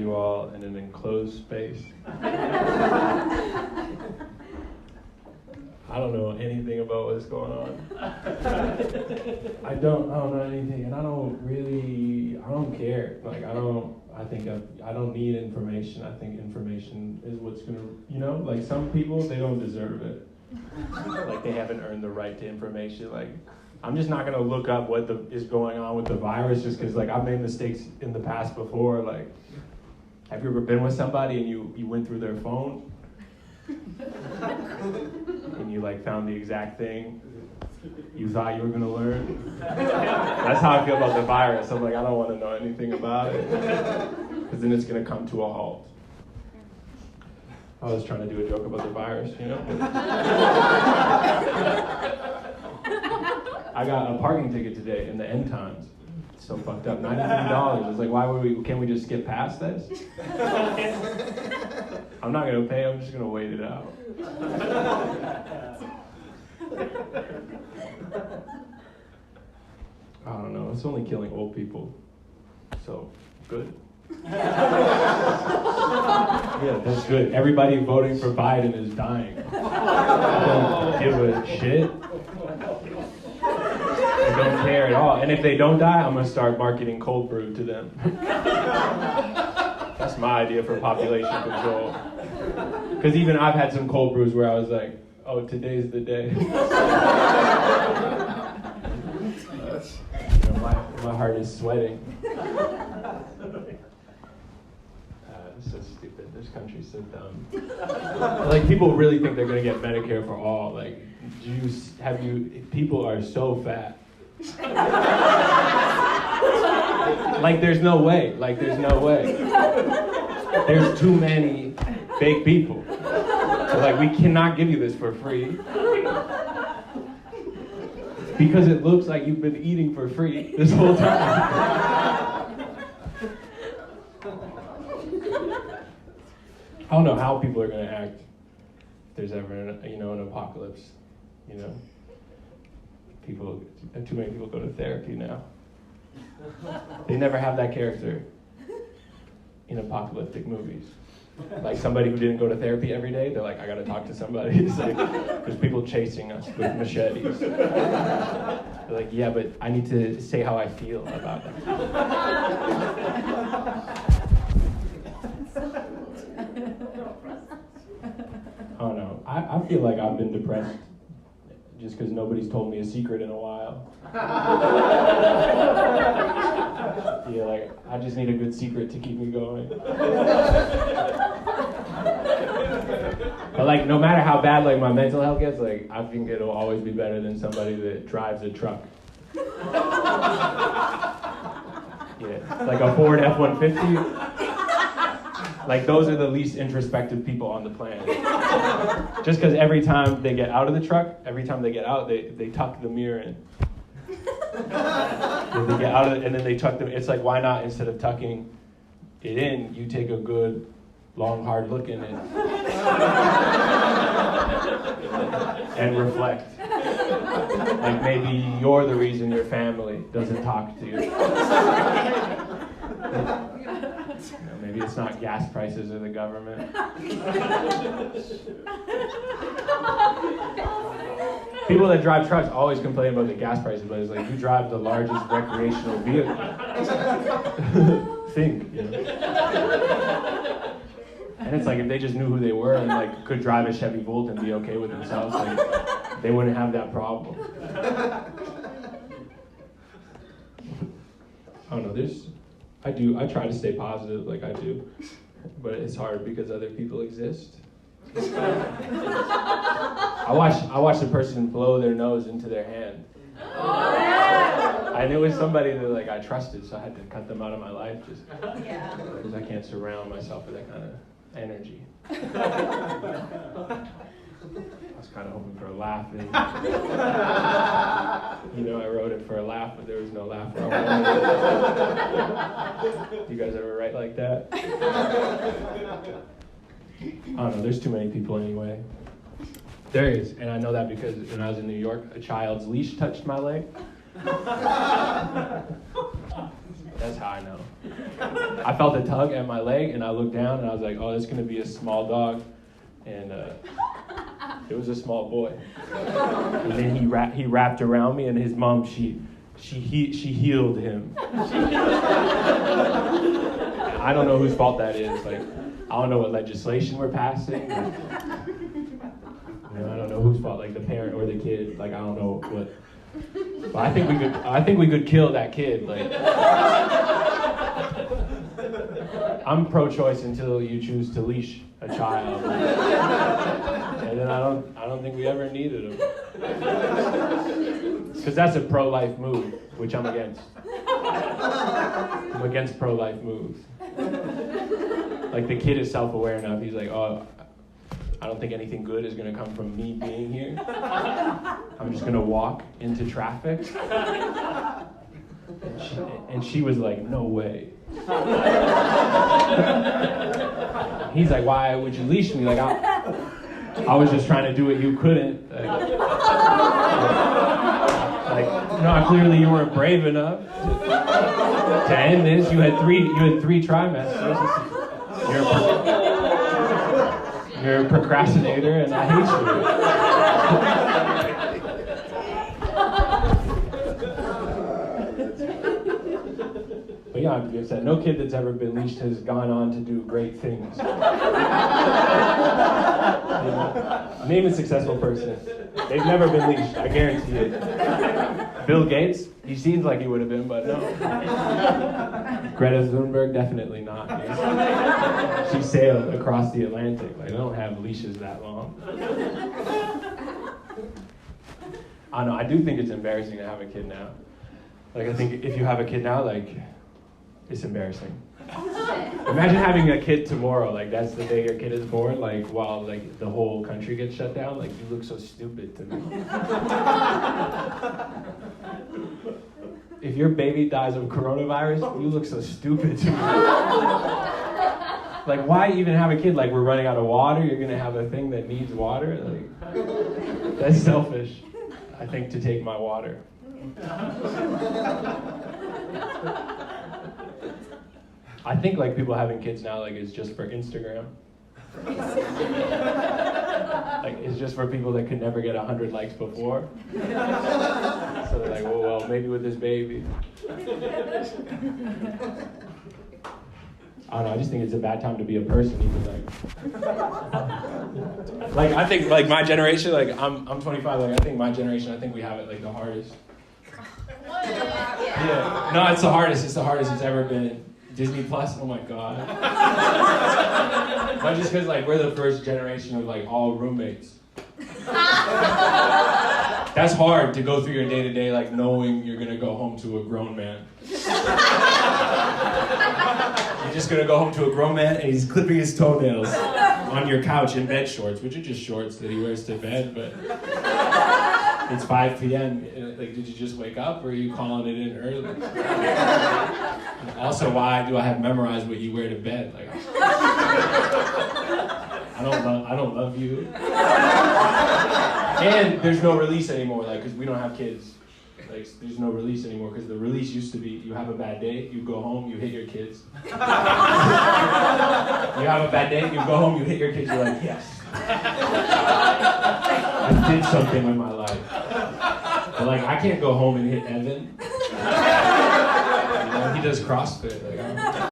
you all in an enclosed space. I don't know anything about what's going on. I don't know anything, and I don't care. Like, I don't need information. I think information is what's gonna, like some people, they don't deserve it. Like, they haven't earned the right to information. Like, I'm just not gonna look up what is going on with the virus just because, like, I've made mistakes in the past before. Like, have you ever been with somebody and you went through their phone? And you like found the exact thing you thought you were gonna learn? That's how I feel about the virus. I'm like, I don't want to know anything about it, because then it's gonna come to a halt. I was trying to do a joke about the virus, I got a parking ticket today in the end times. It's so fucked up. $93. It's like, can't we just skip past this? I'm not gonna pay, I'm just gonna wait it out. I don't know, it's only killing old people. So, good. Yeah, that's good. Everybody voting for Biden is dying. I don't give a shit. I don't care at all. And if they don't die, I'm gonna start marketing cold brew to them. That's my idea for population control. Because even I've had some cold brews where I was like, oh, today's the day. My heart is sweating. It's so stupid. This country's so dumb. Like, people really think they're gonna get Medicare for all. Like, people are so fat. Like, there's no way. There's too many fake people. So, like, we cannot give you this for free. Because it looks like you've been eating for free this whole time. I don't know how people are going to act if there's ever an apocalypse. Too many people go to therapy now. They never have that character in apocalyptic movies. Like, somebody who didn't go to therapy every day, they're like, I gotta talk to somebody. It's like, there's people chasing us with machetes. They're like, yeah, but I need to say how I feel about it. I don't know. I feel like I've been depressed just because nobody's told me a secret in a while. Yeah, like, I just need a good secret to keep me going. But, like, no matter how bad, like, my mental health gets, like, I think it'll always be better than somebody that drives a truck. Yeah, like a Ford F-150. Like, those are the least introspective people on the planet. Just because every time they get out of the truck, every time they get out, they tuck the mirror in. They get out of it, and then they tuck them. It's like, why not, instead of tucking it in, you take a good, long, hard look in it and reflect. Like, maybe you're the reason your family doesn't talk to you. Maybe it's not gas prices or the government. People that drive trucks always complain about the gas prices, but it's like, you drive the largest recreational vehicle. Think, And it's like, if they just knew who they were and, like, could drive a Chevy Volt and be okay with themselves, like, they wouldn't have that problem. I don't know, I try to stay positive, like I do, but it's hard because other people exist. I watched a person blow their nose into their hand. And it was somebody that, like, I trusted, so I had to cut them out of my life just because I can't surround myself with that kind of energy. I was kind of hoping for a laugh. I wrote it for a laugh, but there was no laugh. You guys ever write like that? I don't know, there's too many people anyway. There is, and I know that because when I was in New York, a child's leash touched my leg. That's how I know. I felt a tug at my leg, and I looked down, and I was like, oh, it's going to be a small dog. And it was a small boy. And then he wrapped around me, and his mom, she healed him. I don't know whose fault that is. Like, I don't know what legislation we're passing. I don't know whose fault, like the parent or the kid. Like, I don't know what. But I think we could kill that kid. Like, I'm pro-choice until you choose to leash a child, and then I don't think we ever needed him, because that's a pro-life move, which I'm against. I'm against pro-life moves. Like, the kid is self-aware enough. He's like, oh, I don't think anything good is going to come from me being here. I'm just going to walk into traffic. And she was like, no way. He's like, why would you leash me? Like, I was just trying to do what you couldn't. No, clearly you weren't brave enough to end this. You had three trimesters. You're a procrastinator, and I hate you. But yeah, I'm upset. No kid that's ever been leashed has gone on to do great things. Name a successful person. They've never been leashed, I guarantee it. Bill Gates, he seems like he would have been, but no. Greta Thunberg, definitely not. She sailed across the Atlantic. Like, they don't have leashes that long. I don't know, I do think it's embarrassing to have a kid now. Like, I think if you have a kid now, like, it's embarrassing. Imagine having a kid tomorrow, like, that's the day your kid is born, like, while, like, the whole country gets shut down. Like, you look so stupid to me. If your baby dies of coronavirus, you look so stupid to me. Like, why even have a kid? Like, we're running out of water, you're gonna have a thing that needs water? Like, that's selfish, I think, to take my water. I think, like, people having kids now, like, it's just for Instagram. Like, it's just for people that could never get 100 likes before. So they're like, well, maybe with this baby. I don't know, I just think it's a bad time to be a person, even, like, I think, like, my generation, like, I'm 25, like, I think my generation, I think we have it, like, the hardest. Yeah, no, it's the hardest it's ever been. Disney Plus, oh my God. Not just because, like, we're the first generation of, like, all roommates. That's hard to go through your day-to-day, like, knowing you're gonna go home to a grown man. You're just gonna go home to a grown man and he's clipping his toenails on your couch in bed shorts, which are just shorts that he wears to bed, but it's 5 p.m. Like, did you just wake up, or are you calling it in early? Also, why do I have memorized what you wear to bed? Like, I don't love you. And there's no release anymore, like, because we don't have kids. Like, there's no release anymore, because the release used to be, you have a bad day, you go home, you hit your kids. You have a bad day, you go home, you hit your kids, you're like, yes. I did something with my life. But, like, I can't go home and hit Evan. You know, he does CrossFit. Like,